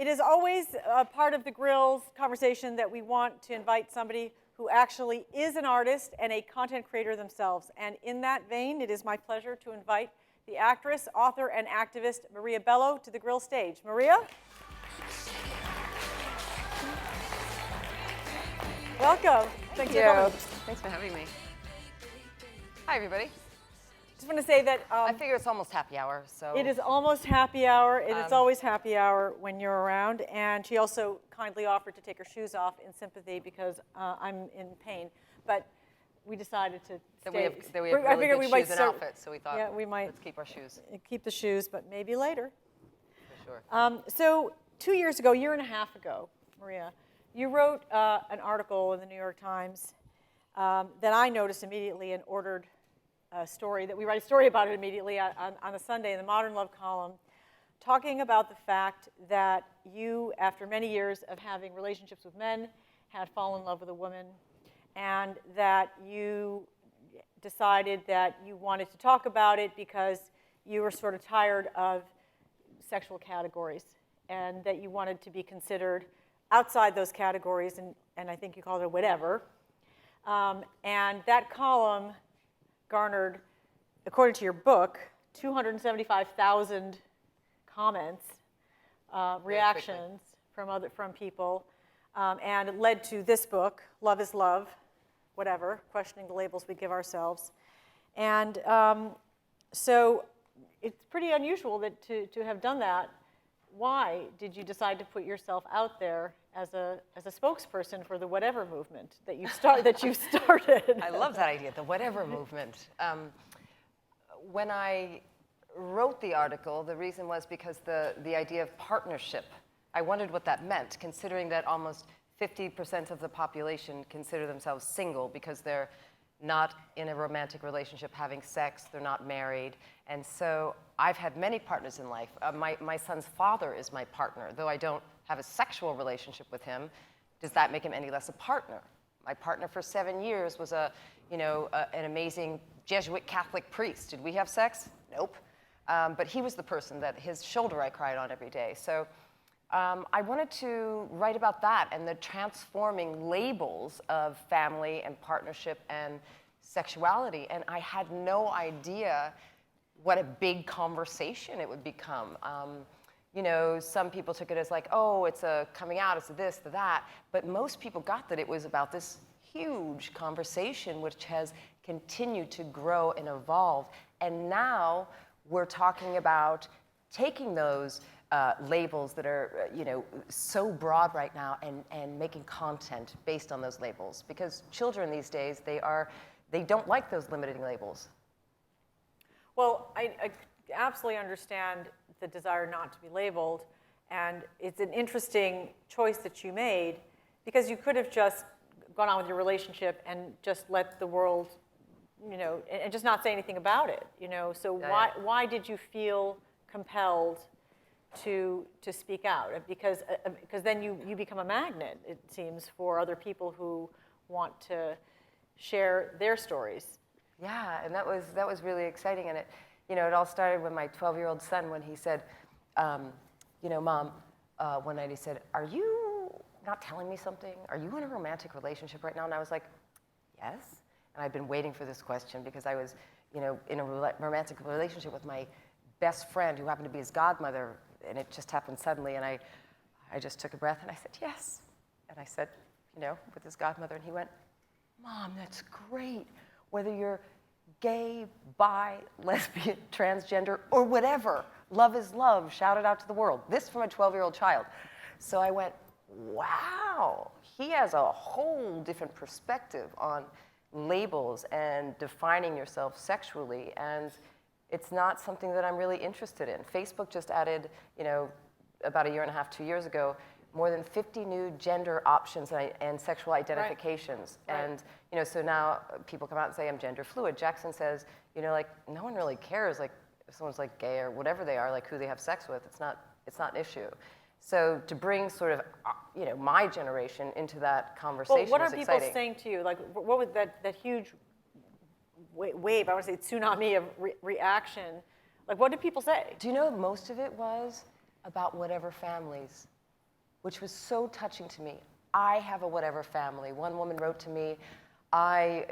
It is always a part of the Grill's conversation that we want to invite somebody who actually is an artist and a content creator themselves. And in that vein, it is my pleasure to invite the actress, author, and activist Maria Bello to the Grill stage. Maria? Welcome. Thank you. Thanks for having me. Hi, everybody. Just want to say that I figure it's almost happy hour, so. it is almost happy hour. It is always happy hour when you're around. And she also kindly offered to take her shoes off in sympathy because I'm in pain. But we decided to stay. We have really good shoes and outfits, so we thought, yeah, we might let's keep our shoes. Keep the shoes, but maybe later. For sure. So 2 years ago, year and a half ago, Maria, you wrote an article in the New York Times that I noticed immediately and ordered a story, that we write a story about it immediately on a Sunday in the Modern Love column, talking about the fact that you, after many years of having relationships with men, had fallen in love with a woman, and that you decided that you wanted to talk about it because you were sort of tired of sexual categories, and that you wanted to be considered outside those categories, and I think you called it whatever. And that column garnered, according to your book, 275,000 comments, reactions from people, and it led to this book, Love is Love, whatever, questioning the labels we give ourselves. And so it's pretty unusual that to have done that. Why did you decide to put yourself out there as a spokesperson for the whatever movement that you started? I love that idea, the whatever movement. When I wrote the article, the reason was because the idea of partnership. I wondered what that meant, considering that almost 50% of the population consider themselves single because they're not in a romantic relationship having sex, they're not married. And so I've had many partners in life. My son's father is my partner, though I don't have a sexual relationship with him. Does that make him any less a partner? My partner for 7 years was an amazing Jesuit Catholic priest. Did we have sex? Nope. But he was the person that his shoulder I cried on every day. So I wanted to write about that and the transforming labels of family and partnership and sexuality. And I had no idea what a big conversation it would become. Some people took it as like, oh, it's a coming out, it's a this, the that. But most people got that it was about this huge conversation which has continued to grow and evolve. And now we're talking about taking those labels that are so broad right now and making content based on those labels. Because children these days, they don't like those limiting labels. Well, I absolutely understand the desire not to be labeled, and it's an interesting choice that you made because you could have just gone on with your relationship and just let the world, and just not say anything about it, So why did you feel compelled to speak out? Because then you become a magnet, it seems, for other people who want to share their stories. Yeah, and that was really exciting, and it all started with my 12-year-old son when he said, Mom, one night he said, "Are you not telling me something? Are you in a romantic relationship right now?" And I was like, "Yes." And I'd been waiting for this question because I was, in a romantic relationship with my best friend who happened to be his godmother, and it just happened suddenly, and I just took a breath and I said, "Yes." And I said, with his godmother, and he went, "Mom, that's great. Whether you're gay, bi, lesbian, transgender, or whatever, love is love. Shout it out to the world." This from a 12-year-old child. So I went, wow, he has a whole different perspective on labels and defining yourself sexually, and it's not something that I'm really interested in. Facebook just added, about a year and a half, 2 years ago, more than 50 new gender options and sexual identifications. Right. And so now people come out and say, I'm gender fluid. Jackson says, no one really cares, if someone's gay or whatever they are, who they have sex with. It's not an issue. So to bring sort of, my generation into that conversation what are is people exciting. saying to you? What was that huge wave, I want to say tsunami of reaction? What did people say? Do you know most of it was about whatever families which was so touching to me. I have a whatever family. One woman wrote to me, I,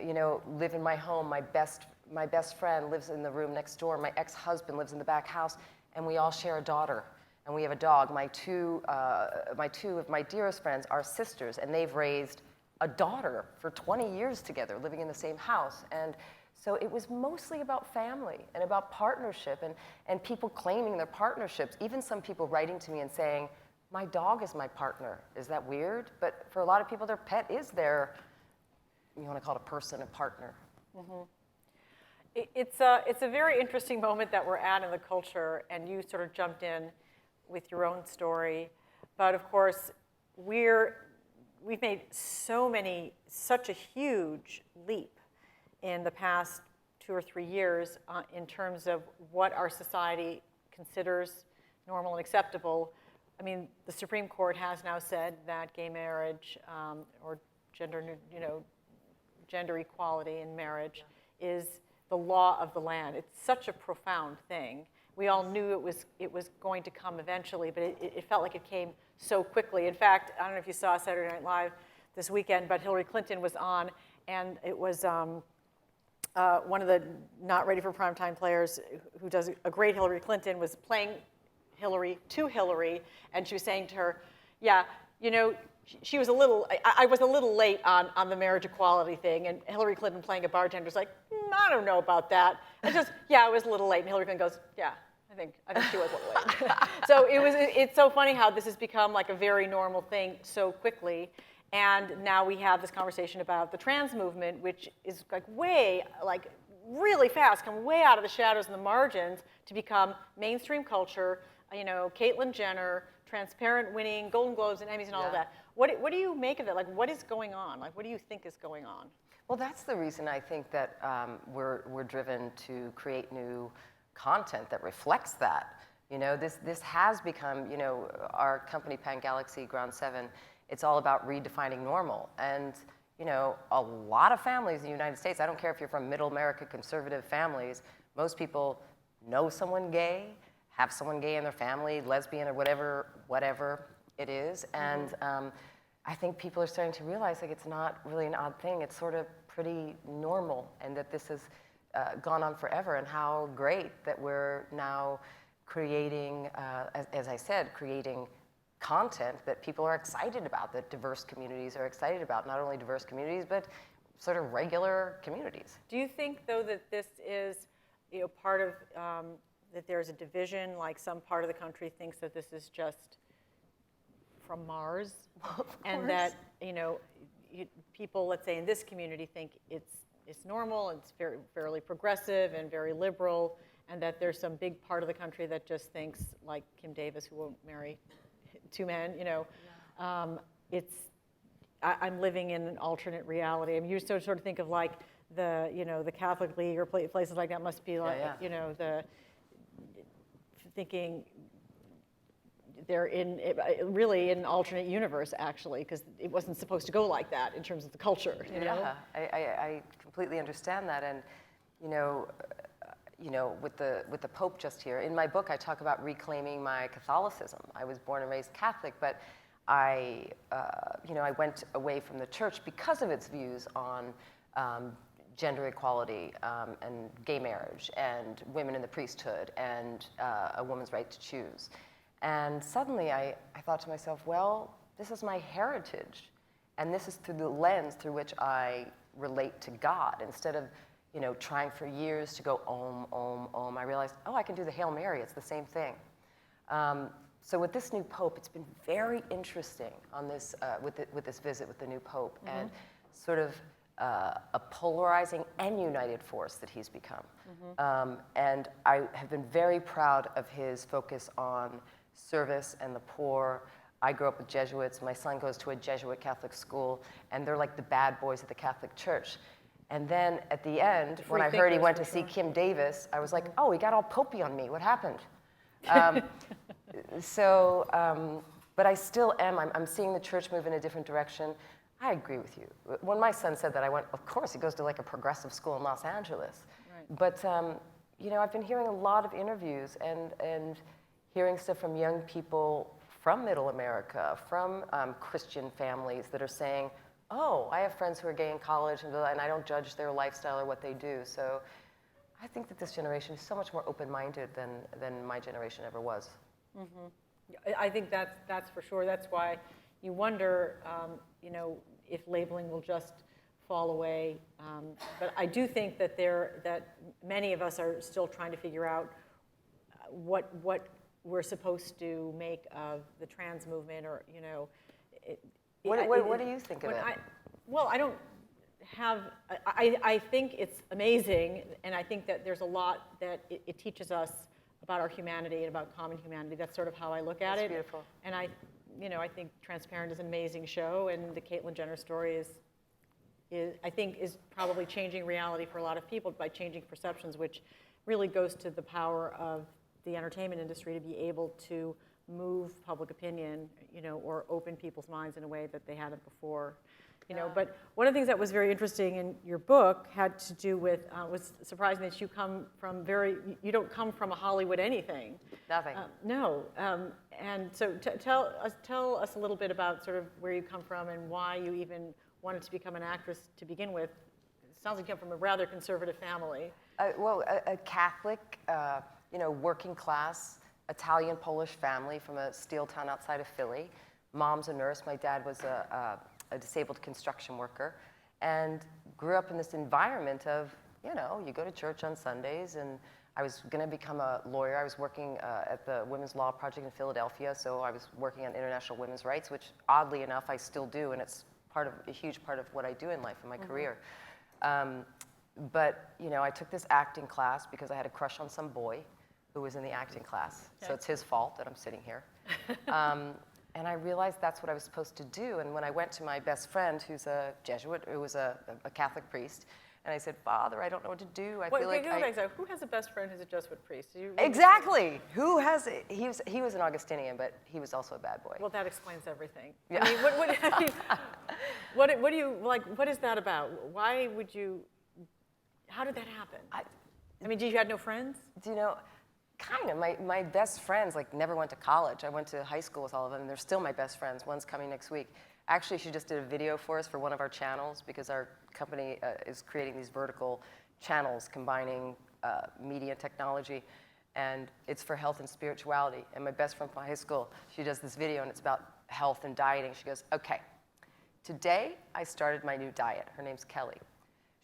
live in my home. My best friend lives in the room next door. My ex-husband lives in the back house, and we all share a daughter, and we have a dog. My two of my dearest friends are sisters, and they've raised a daughter for 20 years together, living in the same house. And so it was mostly about family and about partnership and people claiming their partnerships. Even some people writing to me and saying, my dog is my partner. Is that weird? But for a lot of people, their pet is their, you want to call it a person, a partner. Mm-hmm. It's a very interesting moment that we're at in the culture, and you sort of jumped in with your own story. But of course, we've made such a huge leap in the past 2 or 3 years in terms of what our society considers normal and acceptable. I mean, the Supreme Court has now said that gay marriage or gender equality in marriage is the law of the land. It's such a profound thing. We all knew it was going to come eventually, but it felt like it came so quickly. In fact, I don't know if you saw Saturday Night Live this weekend, but Hillary Clinton was on, and it was one of the not ready for primetime players who does a great Hillary Clinton was playing Hillary to Hillary, and she was saying to her, yeah, she was I was a little late on the marriage equality thing, and Hillary Clinton playing a bartender was like, I don't know about that. And just, yeah, I was a little late. And Hillary Clinton goes, yeah, I think she was a little late. So it's so funny how this has become like a very normal thing so quickly. And now we have this conversation about the trans movement, which is really fast, come way out of the shadows and the margins to become mainstream culture. Caitlyn Jenner, transparent winning Golden Globes and Emmys and all of that. What do you make of it? Like, what is going on? Like, what do you think is going on? Well, that's the reason I think that we're driven to create new content that reflects that. This has become, our company Pan Galaxy Ground 7, it's all about redefining normal. And, a lot of families in the United States, I don't care if you're from middle America conservative families, most people know someone gay, have someone gay in their family, lesbian or whatever it is. And I think people are starting to realize like it's not really an odd thing. It's sort of pretty normal, and that this has gone on forever, and how great that we're now creating, as I said, creating content that people are excited about, that diverse communities are excited about. Not only diverse communities, but sort of regular communities. Do you think, though, that this is part of, that there's a division, like some part of the country thinks that this is just from Mars, and that people, let's say in this community, think it's normal, it's fairly progressive and very liberal, and that there's some big part of the country that just thinks, like Kim Davis, who won't marry 2 men, I'm living in an alternate reality. I mean, you sort of think of like the Catholic League or places like that must be like, the thinking they're really in an alternate universe, actually, because it wasn't supposed to go like that in terms of the culture. Yeah, I completely understand that, and with the Pope just here, in my book I talk about reclaiming my Catholicism. I was born and raised Catholic, but I went away from the church because of its views on gender equality and gay marriage and women in the priesthood and a woman's right to choose. And suddenly I thought to myself, well, this is my heritage, and this is through the lens through which I relate to God. Instead of trying for years to go Om, Om, Om, I realized, I can do the Hail Mary, it's the same thing. So with this new Pope, it's been very interesting on this, with this visit with the new Pope, and sort of a polarizing and united force that he's become. And I have been very proud of his focus on service and the poor. I grew up with Jesuits. My son goes to a Jesuit Catholic school, and they're like the bad boys of the Catholic Church. And then at the end, when I heard he went to see Kim Davis, I was like, he got all popey on me. What happened? But I still am. I'm seeing the church move in a different direction. I agree with you. When my son said that, I went, of course, he goes to like a progressive school in Los Angeles. Right. But, I've been hearing a lot of interviews and hearing stuff from young people from middle America, from Christian families that are saying, oh, I have friends who are gay in college, and I don't judge their lifestyle or what they do. So I think that this generation is so much more open-minded than my generation ever was. Mm-hmm. I think that's for sure. That's why you wonder, if labeling will just fall away. But I do think that that many of us are still trying to figure out what we're supposed to make of the trans movement, or What do you think of it? I don't have. I think it's amazing, and I think that there's a lot that it teaches us about our humanity and about common humanity. That's sort of how I look at it. That's beautiful. And I think Transparent is an amazing show, and the Caitlyn Jenner story is probably changing reality for a lot of people by changing perceptions, which really goes to the power of the entertainment industry to be able to move public opinion, or open people's minds in a way that they hadn't before. But one of the things that was very interesting in your book had to do with, was surprising that you don't come from a Hollywood anything. Nothing. No. And so tell us a little bit about sort of where you come from and why you even wanted to become an actress to begin with. It sounds like you come from a rather conservative family. A Catholic, working class, Italian-Polish family from a steel town outside of Philly. Mom's a nurse. My dad was a disabled construction worker, and grew up in this environment of, you go to church on Sundays, and I was going to become a lawyer. I was working at the Women's Law Project in Philadelphia, so I was working on international women's rights, which oddly enough I still do, and it's a huge part of what I do in life, in my career. But I took this acting class because I had a crush on some boy who was in the acting class. Okay. So it's his fault that I'm sitting here. And I realized that's what I was supposed to do. And when I went to my best friend, who's a Jesuit, who was a Catholic priest, and I said, Father, I don't know what to do. Who has a best friend who's a Jesuit priest? Exactly. Who has? He was an Augustinian, but he was also a bad boy. Well, that explains everything. Yeah. What do you like? What is that about? Why would you? How did that happen? You had no friends? Kind of. My best friends never went to college. I went to high school with all of them, and they're still my best friends. One's coming next week. Actually, she just did a video for us for one of our channels, because our company is creating these vertical channels combining media and technology, and it's for health and spirituality. And my best friend from high school, she does this video, and it's about health and dieting. She goes, okay, today I started my new diet. Her name's Kelly.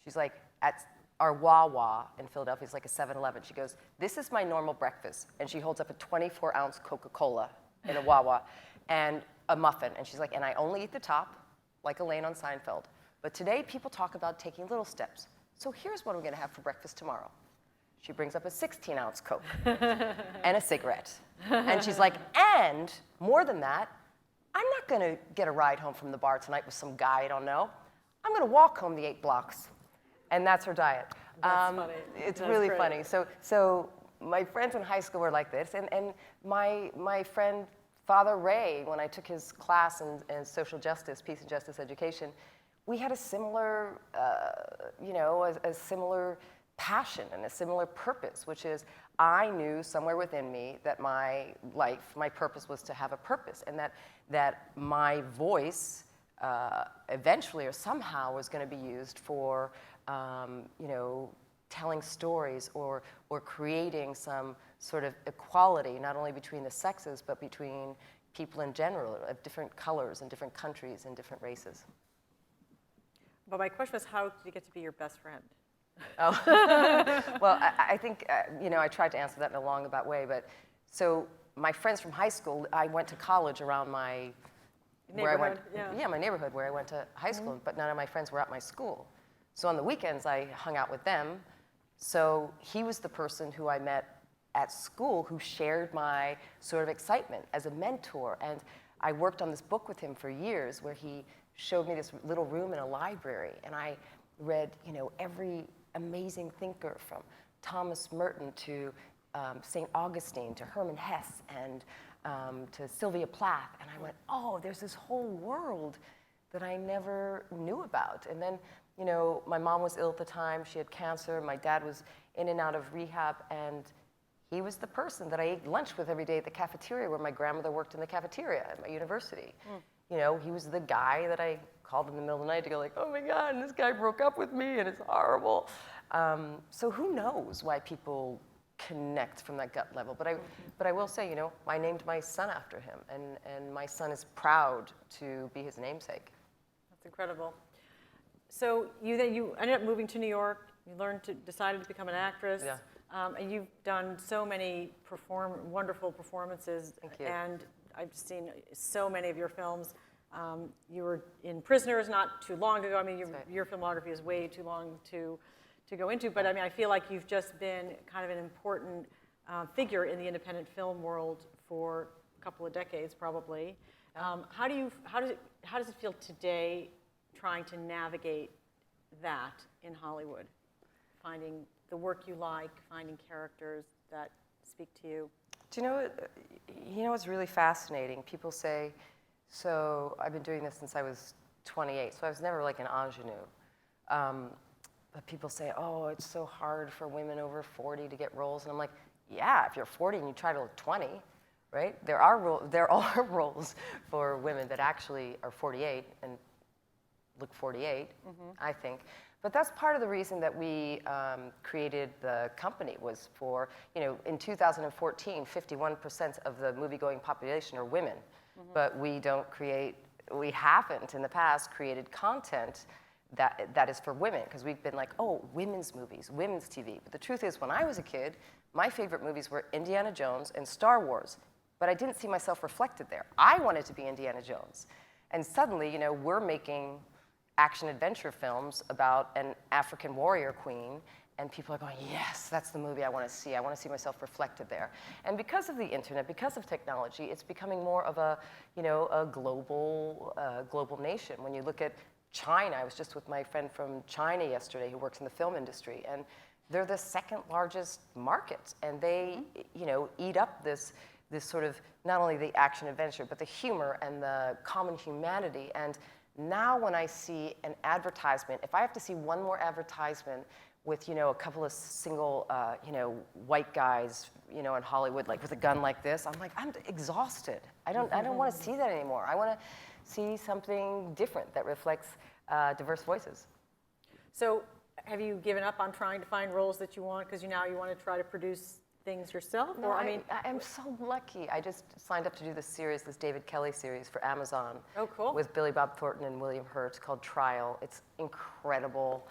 She's like, at our Wawa in Philadelphia is like a 7-Eleven. She goes, this is my normal breakfast. And she holds up a 24-ounce Coca-Cola in a Wawa and a muffin. And she's like, and I only eat the top, like Elaine on Seinfeld. But today, people talk about taking little steps. So here's what I'm going to have for breakfast tomorrow. She brings up a 16-ounce Coke and a cigarette. And she's like, and more than that, I'm not going to get a ride home from the bar tonight with some guy I don't know. I'm going to walk home the 8 blocks. And that's her diet. That's funny. It's That's really great. funny. So my friends in high school were like this. And my friend, Father Ray, when I took his class in social justice, peace and justice education, we had a similar, a similar passion and a similar purpose, which is I knew somewhere within me that my life, my purpose was to have a purpose, and that my voice eventually or somehow was going to be used for telling stories or creating some sort of equality, not only between the sexes, but between people in general of different colors and different countries and different races. But my question was, how did you get to be your best friend? Oh, well, I think, I tried to answer that in a long way, but so my friends from high school, I went to college around my Neighborhood, my neighborhood where I went to high school, but none of my friends were at my school. So on the weekends, I hung out with them. So he was the person who I met at school who shared my sort of excitement as a mentor. And I worked on this book with him for years where he showed me this little room in a library. And I read, every amazing thinker from Thomas Merton to St. Augustine to Hermann Hesse and to Sylvia Plath. And I went, oh, there's this whole world that I never knew about. And then, my mom was ill at the time. She had cancer. My dad was in and out of rehab. And he was the person that I ate lunch with every day at the cafeteria where my grandmother worked in the cafeteria at my university. You know, he was the guy that I called in the middle of the night to go like, oh my God, and this guy broke up with me and it's horrible. So who knows why people connect from that gut level. But I will say, you know, I named my son after him, and my son is proud to be his namesake. That's incredible. So you ended up moving to New York. You decided to become an actress. Yeah. And you've done so many wonderful performances. Thank you. And I've seen so many of your films. You were in Prisoners not too long ago. I mean, your filmography is way too long to go into. But I mean, I feel like you've just been kind of an important figure in the independent film world for a couple of decades, probably. How does it feel today, trying to navigate that in Hollywood, finding the work you like, finding characters that speak to you? Do you know what's really fascinating? People say, so I've been doing this since I was 28, so I was never like an ingenue. But people say, oh, it's so hard for women over 40 to get roles. And I'm like, yeah, if you're 40 and you try to look 20, right? There are roles for women that actually are 48 and look 48, I think. But that's part of the reason that we created the company, was for, you know, in 2014, 51% of the movie-going population are women. But we haven't in the past created content that is for women, because we've been like, oh, women's movies, women's TV. But the truth is, when I was a kid, my favorite movies were Indiana Jones and Star Wars. But I didn't see myself reflected there. I wanted to be Indiana Jones. And suddenly, you know, we're making action-adventure films about an African warrior queen, and people are going, yes, that's the movie I want to see. I want to see myself reflected there. And because of the internet, because of technology, it's becoming more of a, you know, a global nation. When you look at China, I was just with my friend from China yesterday who works in the film industry, and they're the second largest market, and they, you know, eat up this sort of, not only the action-adventure, but the humor and the common humanity. And now when I see an advertisement, if I have to see one more advertisement with, you know, a couple of single, you know, white guys, you know, in Hollywood, like with a gun like this, I'm like, I'm exhausted. I don't want to see that anymore. I want to see something different that reflects diverse voices. So have you given up on trying to find roles that you want, because now you want to try to produce things yourself? No, or I'm so lucky. I just signed up to do this David Calley series for Amazon. Oh, cool. With Billy Bob Thornton and William Hurt, called Trial. It's incredible.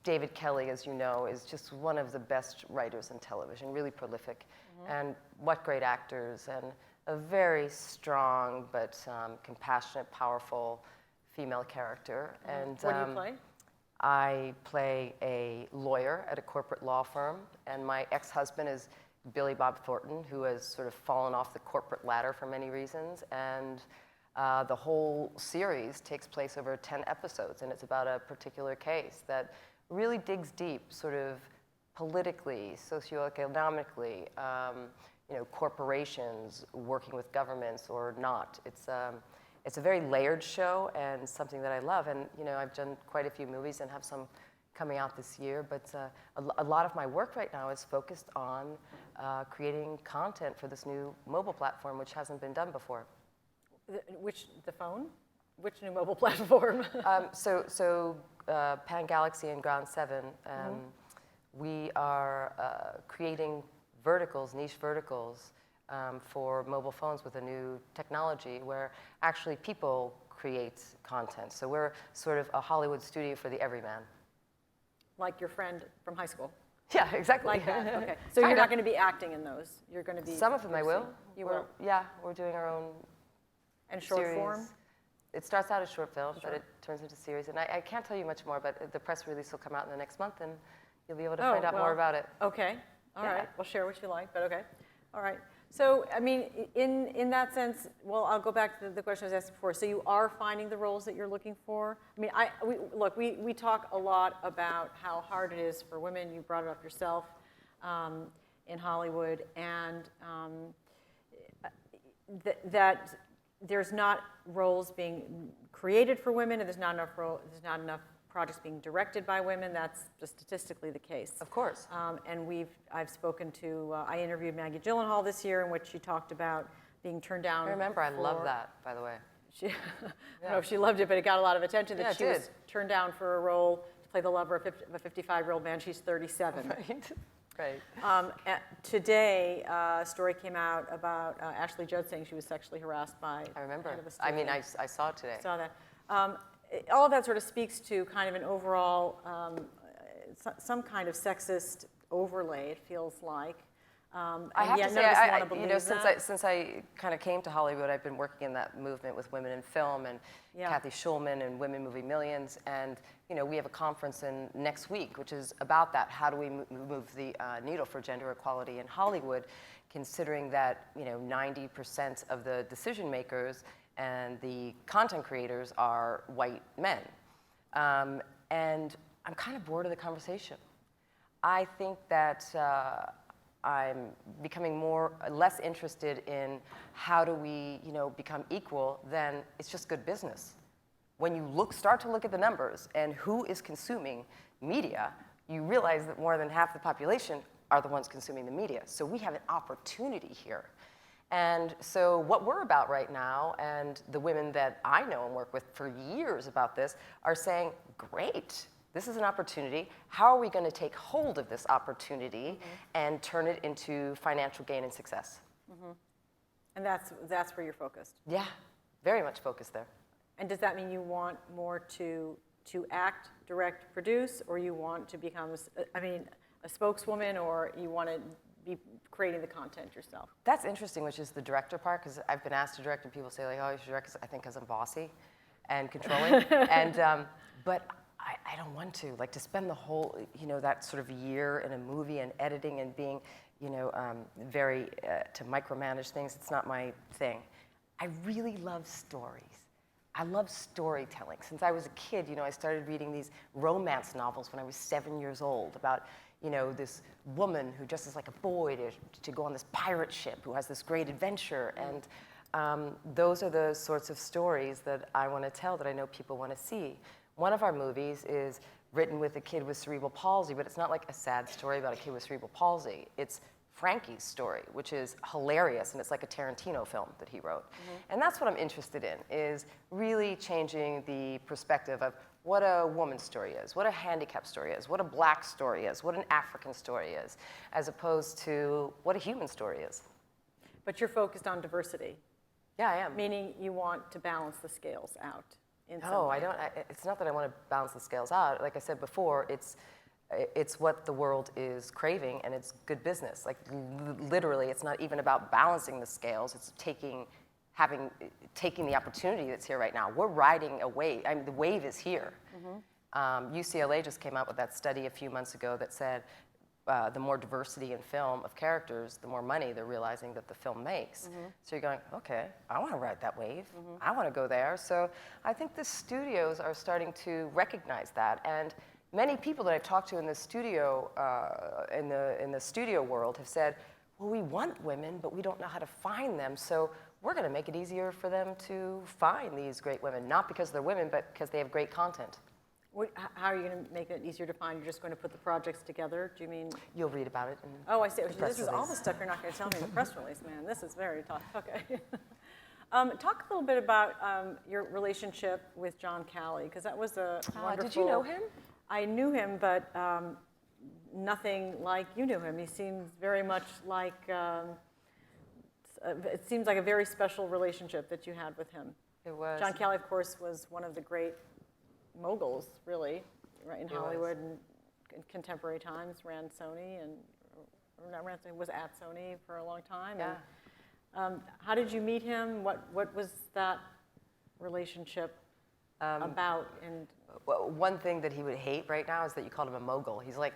David Calley, as you know, is just one of the best writers in television, really prolific. And what great actors, and a very strong but compassionate, powerful female character. And what do you play? I play a lawyer at a corporate law firm, and my ex-husband is Billy Bob Thornton, who has sort of fallen off the corporate ladder for many reasons. And the whole series takes place over 10 episodes, and it's about a particular case that really digs deep, sort of politically, socioeconomically, you know, corporations working with governments or not. It's a very layered show, and something that I love. And, you know, I've done quite a few movies and have some coming out this year, but a lot of my work right now is focused on creating content for this new mobile platform, which hasn't been done before. The phone? Which new mobile platform? Pan Galaxy and Ground 7, we are creating verticals, niche verticals, for mobile phones with a new technology where actually people create content. So we're sort of a Hollywood studio for the everyman. Like your friend from high school? Yeah, exactly. Like that, okay. So you're not going to be acting in those? You're going to be... Some of them I will. You will? Yeah, we're doing our own And short series. form? It starts out as short film, but it turns into series. And I can't tell you much more, but the press release will come out in the next month, and you'll be able to find out more about it. Okay. All right. Well, share what you like, but okay. All right. So, I mean, in that sense, well, I'll go back to the question I was asked before. So you are finding the roles that you're looking for? I mean, we talk a lot about how hard it is for women. You brought it up yourself in Hollywood, and that there's not roles being created for women, and there's not enough projects being directed by women. That's just statistically the case. Of course. And I've spoken to, I interviewed Maggie Gyllenhaal this year in which she talked about being turned down. I remember, I love that, by the way. I don't know if she loved it, but it got a lot of attention that Yeah, she was turned down for a role to play the lover of a 55-year-old man. She's 37. Right. Today, a story came out about Ashley Judd saying she was sexually harassed by. I remember. Head of a I mean, studio. I saw it today. Saw that. All of that sort of speaks to kind of an overall, some kind of sexist overlay, it feels like. I have to say, since I kind of came to Hollywood, I've been working in that movement with women in film and Kathy Schulman and Women Moving Millions. And we have a conference next week, which is about that. How do we move the needle for gender equality in Hollywood, considering that 90% of the decision makers and the content creators are white men. And I'm kind of bored of the conversation. I think that I'm becoming less interested in how do we, become equal than it's just good business. When you start to look at the numbers and who is consuming media, you realize that more than half the population are the ones consuming the media. So we have an opportunity here. And so what we're about right now, and the women that I know and work with for years about this, are saying, great. This is an opportunity. How are we going to take hold of this opportunity and turn it into financial gain and success? And that's where you're focused. Yeah, very much focused there. And does that mean you want more to act, direct, produce, or you want to become, a spokeswoman, or you want to be creating the content yourself? That's interesting, which is the director part, because I've been asked to direct, and people say, like, oh, you should direct, I think because I'm bossy and controlling. But I don't want to spend the whole, that sort of year in a movie and editing and being, very, to micromanage things. It's not my thing. I really love stories. I love storytelling. Since I was a kid, I started reading these romance novels when I was 7 years old about, this woman who dresses like a boy to go on this pirate ship who has this great adventure. And those are the sorts of stories that I want to tell, that I know people want to see. One of our movies is written with a kid with cerebral palsy, but it's not like a sad story about a kid with cerebral palsy. It's Frankie's story, which is hilarious, and it's like a Tarantino film that he wrote. And that's what I'm interested in, is really changing the perspective of what a woman's story is, what a handicapped story is, what a black story is, what an African story is, as opposed to what a human story is. But you're focused on diversity. Yeah, I am. Meaning you want to balance the scales out. No, I don't. It's not that I want to balance the scales out. Like I said before, it's what the world is craving, and it's good business. Like literally, it's not even about balancing the scales. It's taking the opportunity that's here right now. We're riding a wave. I mean, the wave is here. UCLA just came out with that study a few months ago that said the more diversity in film of characters, the more money they're realizing that the film makes. So you're going, okay, I want to ride that wave. I want to go there. So I think the studios are starting to recognize that. And many people that I've talked to in the studio, in the studio world, have said, well, we want women, but we don't know how to find them. So we're going to make it easier for them to find these great women, not because they're women, but because they have great content. How are you going to make it easier to find? You're just going to put the projects together? Do you mean? You'll read about it. Oh, I see. This is all the stuff you're not going to tell me in the press release, man. This is very tough. Okay. Talk a little bit about your relationship with John Calley, because that was a wonderful. Did you know him? I knew him, but nothing like you knew him. He seems very much like, it seems like a very special relationship that you had with him. It was. John Calley, of course, was one of the great moguls, really, right, in Hollywood and in contemporary times. Ran Sony was at Sony for a long time. Yeah. And, how did you meet him? What was that relationship about? And well, one thing that he would hate right now is that you called him a mogul. He's like,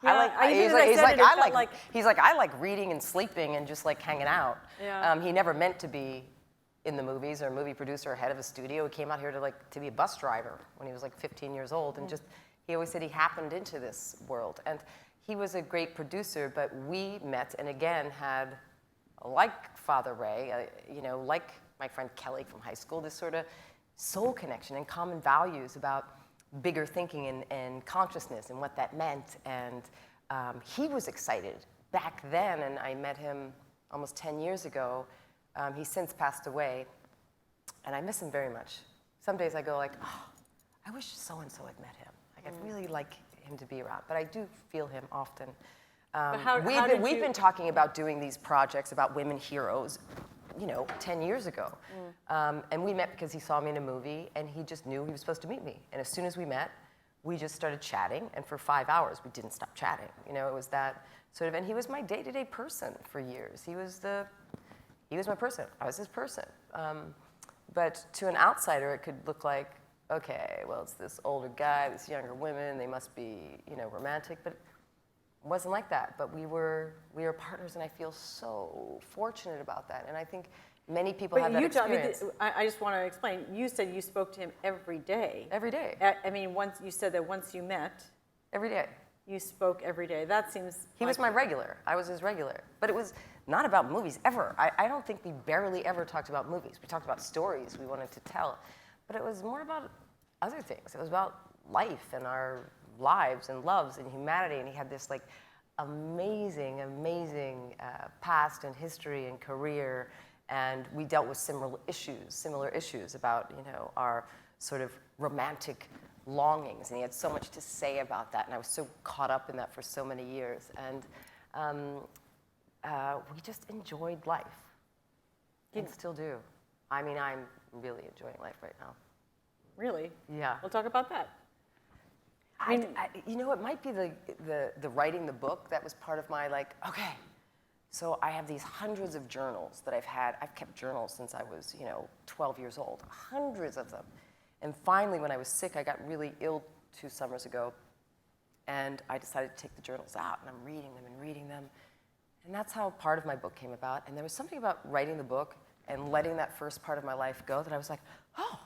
yeah, I like reading and sleeping and just like hanging out. Yeah. He never meant to be in the movies or a movie producer or head of a studio. He came out here to be a bus driver when he was like 15 years old, and he always said he happened into this world. And he was a great producer, but we met and again had, like Father Ray, like my friend Kelly from high school, this sort of soul connection and common values about bigger thinking and consciousness and what that meant. And he was excited back then, and I met him almost 10 years ago. He's since passed away, and I miss him very much. Some days I go like, oh, I wish so-and-so had met him. Like, I'd really like him to be around, but I do feel him often. We've been talking about doing these projects about women heroes, 10 years ago. And we met because he saw me in a movie, and he just knew he was supposed to meet me. And as soon as we met, we just started chatting, and for 5 hours, we didn't stop chatting. It was that sort of, and he was my day-to-day person for years. He was my person. I was his person. But to an outsider, it could look like, okay, well, it's this older guy, this younger women, they must be, romantic, but it wasn't like that. But we were partners, and I feel so fortunate about that. And I think many people have that experience. I just want to explain. You said you spoke to him every day. Every day. You said that once you met. Every day. You spoke every day. That seems. He was my regular. I was his regular. But it was not about movies ever. I don't think we barely ever talked about movies. We talked about stories we wanted to tell. But it was more about other things. It was about life and our lives and loves and humanity. And he had this like amazing past and history and career. And we dealt with similar issues about, our sort of romantic longings. And he had so much to say about that. And I was so caught up in that for so many years. And we just enjoyed life. And still do. I'm really enjoying life right now. Really? Yeah. We'll talk about that. It might be the writing the book that was part of my okay. So I have these hundreds of journals that I've had. I've kept journals since I was, 12 years old, hundreds of them. And finally, when I was sick, I got really ill 2 summers ago, and I decided to take the journals out, and I'm reading them and reading them. And that's how part of my book came about. And there was something about writing the book and letting that first part of my life go that I was like, oh,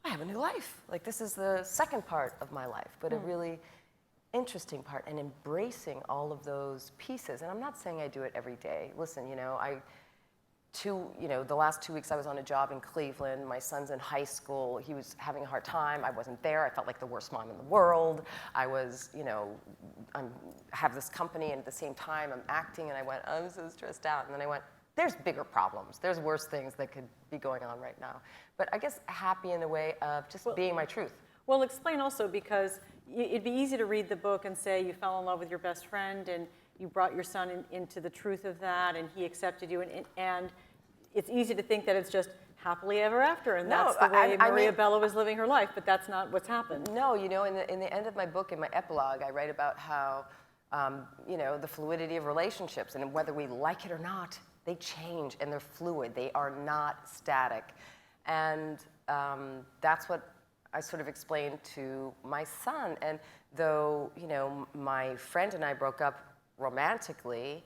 I have a new life. Like, this is the second part of my life, but a really interesting part, and embracing all of those pieces. And I'm not saying I do it every day. Listen, the last 2 weeks I was on a job in Cleveland. My son's in high school. He was having a hard time. I wasn't there. I felt like the worst mom in the world. I was, I have this company, and at the same time I'm acting, and I went, I'm so stressed out. And then I went, there's bigger problems. There's worse things that could be going on right now. But I guess happy in a way of just being my truth. Well, explain also, because it'd be easy to read the book and say you fell in love with your best friend and you brought your son into the truth of that and he accepted you. And it's easy to think that it's just happily ever after, and that's the way Maria Bello is living her life, but that's not what's happened. No, in the end of my book, in my epilogue, I write about how, the fluidity of relationships, and whether we like it or not, they change and they're fluid. They are not static. And that's what I sort of explained to my son. And though, my friend and I broke up romantically,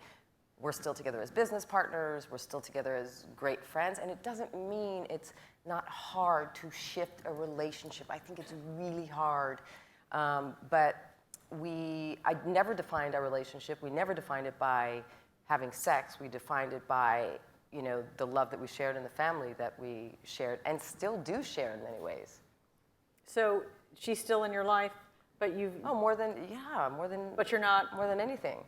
we're still together as business partners, we're still together as great friends, and it doesn't mean it's not hard to shift a relationship. I think it's really hard. But I never defined our relationship. We never defined it by having sex. We defined it by, the love that we shared in the family that we shared and still do share in many ways. So she's still in your life, but you've... Oh, more than... But you're not... More than anything.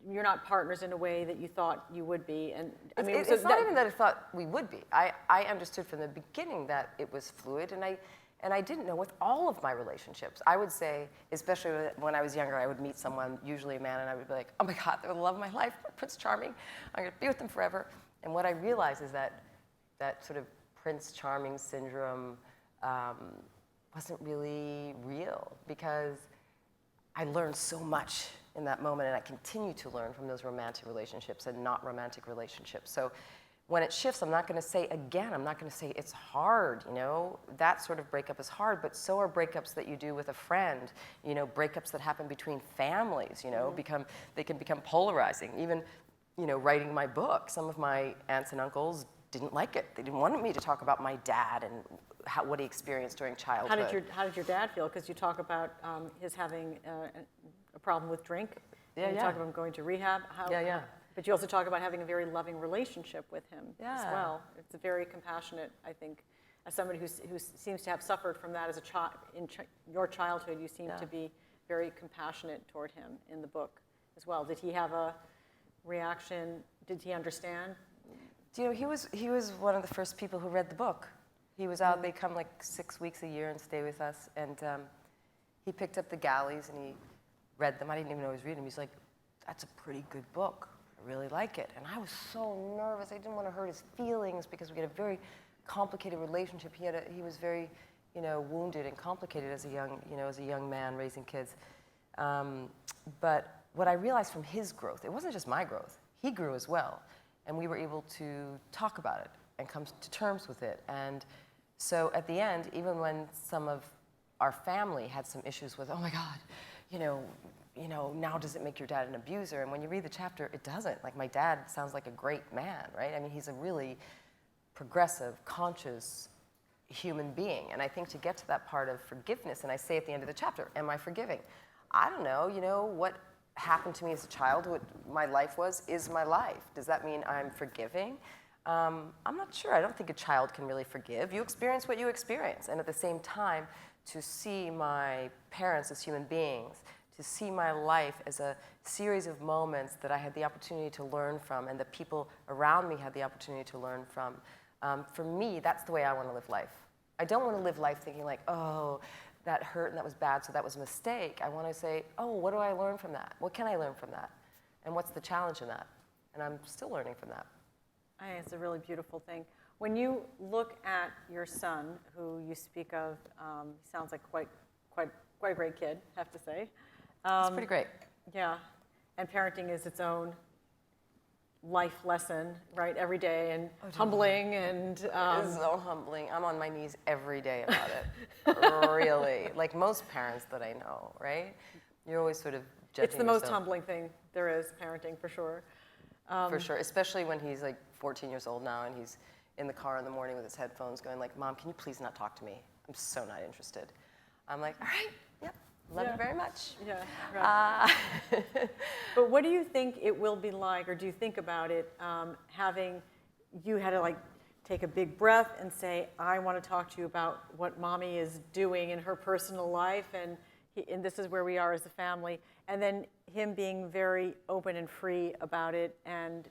You're not partners in a way that you thought you would be. And it's not even that I thought we would be. I understood from the beginning that it was fluid, and I didn't know with all of my relationships. I would say, especially when I was younger, I would meet someone, usually a man, and I would be like, oh my God, they're the love of my life, Prince Charming. I'm going to be with them forever. And what I realized is that sort of Prince Charming syndrome wasn't really real, because I learned so much in that moment, and I continue to learn from those romantic relationships and not romantic relationships. So when it shifts, I'm not going to say it's hard, that sort of breakup is hard, but so are breakups that you do with a friend, breakups that happen between families, they can become polarizing. Even, writing my book, some of my aunts and uncles didn't like it. They didn't want me to talk about my dad and what he experienced during childhood. How did your dad feel? Because you talk about his having a problem with drink. Yeah, you talk about him going to rehab. Yeah. But you also talk about having a very loving relationship with him as well. It's a very compassionate, I think, as somebody who seems to have suffered from that as a child, your childhood, you seem to be very compassionate toward him in the book as well. Did he have a reaction? Did he understand? Do you know, he was one of the first people who read the book. He was out, they come like 6 weeks a year and stay with us, and he picked up the galleys and he read them. I didn't even know he was reading them. He's like, that's a pretty good book. I really like it. And I was so nervous. I didn't want to hurt his feelings because we had a very complicated relationship. He was very, wounded and complicated as a young man raising kids. But what I realized from his growth, it wasn't just my growth. He grew as well, and we were able to talk about it and come to terms with it. And so at the end, even when some of our family had some issues with, oh my God, now does it make your dad an abuser? And when you read the chapter, it doesn't. Like, my dad sounds like a great man, right? I mean, he's a really progressive, conscious human being. And I think to get to that part of forgiveness, and I say at the end of the chapter, am I forgiving? I don't know, what happened to me as a child, what my life was, is my life. Does that mean I'm forgiving? I'm not sure. I don't think a child can really forgive. You experience what you experience. And at the same time, to see my parents as human beings, to see my life as a series of moments that I had the opportunity to learn from and the people around me had the opportunity to learn from, for me, that's the way I want to live life. I don't want to live life thinking like, oh, that hurt and that was bad, so that was a mistake. I want to say, oh, what do I learn from that? What can I learn from that? And what's the challenge in that? And I'm still learning from that. I think it's a really beautiful thing. When you look at your son, who you speak of, sounds like quite a great kid, I have to say. It's pretty great. Yeah, and parenting is its own life lesson, right? Every day, and humbling, and it's so humbling. I'm on my knees every day about it. Really, like most parents that I know, right? You're always sort of judging it's the most yourself. humbling thing there is, parenting, for sure. For sure, especially when he's like 14 years old now and he's in the car in the morning with his headphones going like, Mom, can you please not talk to me? I'm so not interested. I'm like, all right, yep, love you very much. Yeah, right. But what do you think it will be like, or do you think about it, having, you had to like take a big breath and say, I want to talk to you about what Mommy is doing in her personal life, and this is where we are as a family, and then him being very open and free about it, and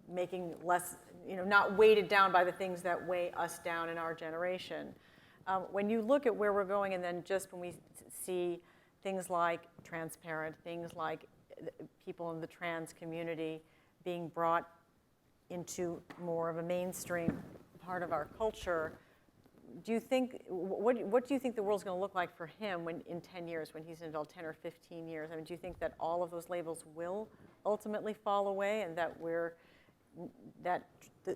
making less, not weighted down by the things that weigh us down in our generation. When you look at where we're going, and then just when we see things like transparent, things like people in the trans community being brought into more of a mainstream part of our culture, do you think, what do you think the world's going to look like for him when in 10 years, when he's an adult, 10 or 15 years? I mean, do you think that all of those labels will ultimately fall away, and that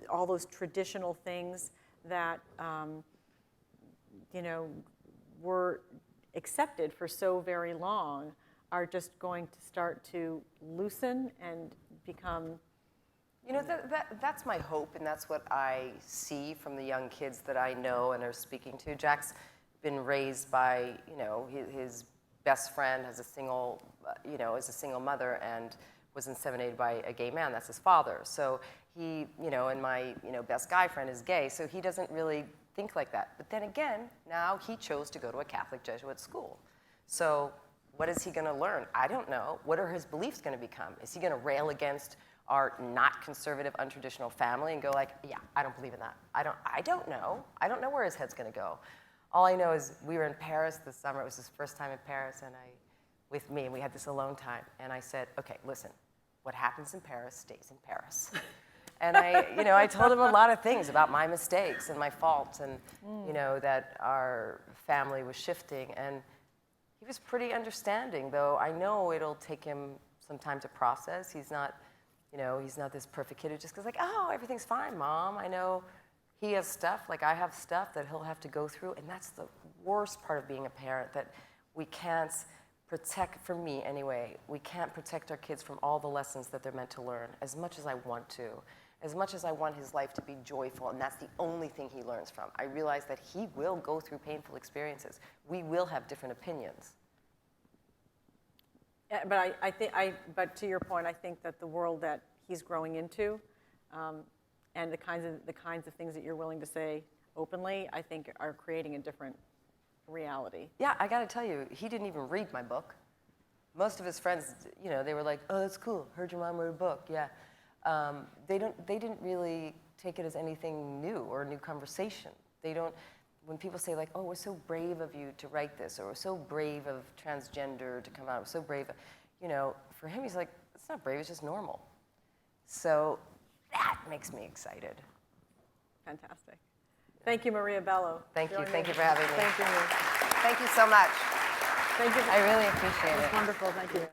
all those traditional things that were accepted for so very long are just going to start to loosen and become? That's my hope, and that's what I see from the young kids that I know and are speaking to. Jack's been raised by, his best friend has a single, is a single mother and was inseminated by a gay man. That's his father. So he, and my, best guy friend is gay, so he doesn't really think like that. But then again, now he chose to go to a Catholic Jesuit school. So what is he going to learn? I don't know. What are his beliefs going to become? Is he going to rail against our not conservative, untraditional family and go like, yeah, I don't believe in that. I don't know. I don't know where his head's going to go. All I know is we were in Paris this summer. It was his first time in Paris, and we had this alone time. And I said, okay, listen, what happens in Paris stays in Paris. And I told him a lot of things about my mistakes and my faults, and that our family was shifting. And he was pretty understanding, though I know it'll take him some time to process. He's not this perfect kid who just goes like, oh, everything's fine, Mom. I know he has stuff, like I have stuff that he'll have to go through, and that's the worst part of being a parent, that we can't protect, for me anyway, we can't protect our kids from all the lessons that they're meant to learn as much as I want to, as much as I want his life to be joyful, and that's the only thing he learns from. I realize that he will go through painful experiences. We will have different opinions. Yeah, but to your point, I think that the world that he's growing into, and the kinds of things that you're willing to say, openly, I think are creating a different reality. Yeah, I got to tell you, he didn't even read my book. Most of his friends, they were like, "Oh, that's cool. Heard your mom wrote a book." Yeah, they didn't really take it as anything new or a new conversation. They don't. When people say like, "Oh, we're so brave of you to write this," or "We're so brave of transgender to come out," "We're so brave," for him, he's like, "It's not brave. It's just normal." So that makes me excited. Fantastic. Thank you, Maria Bello. Thank you. Thank you for having me. Thank you. Thank you so much. Thank you. I really appreciate it. It's wonderful. Thank you.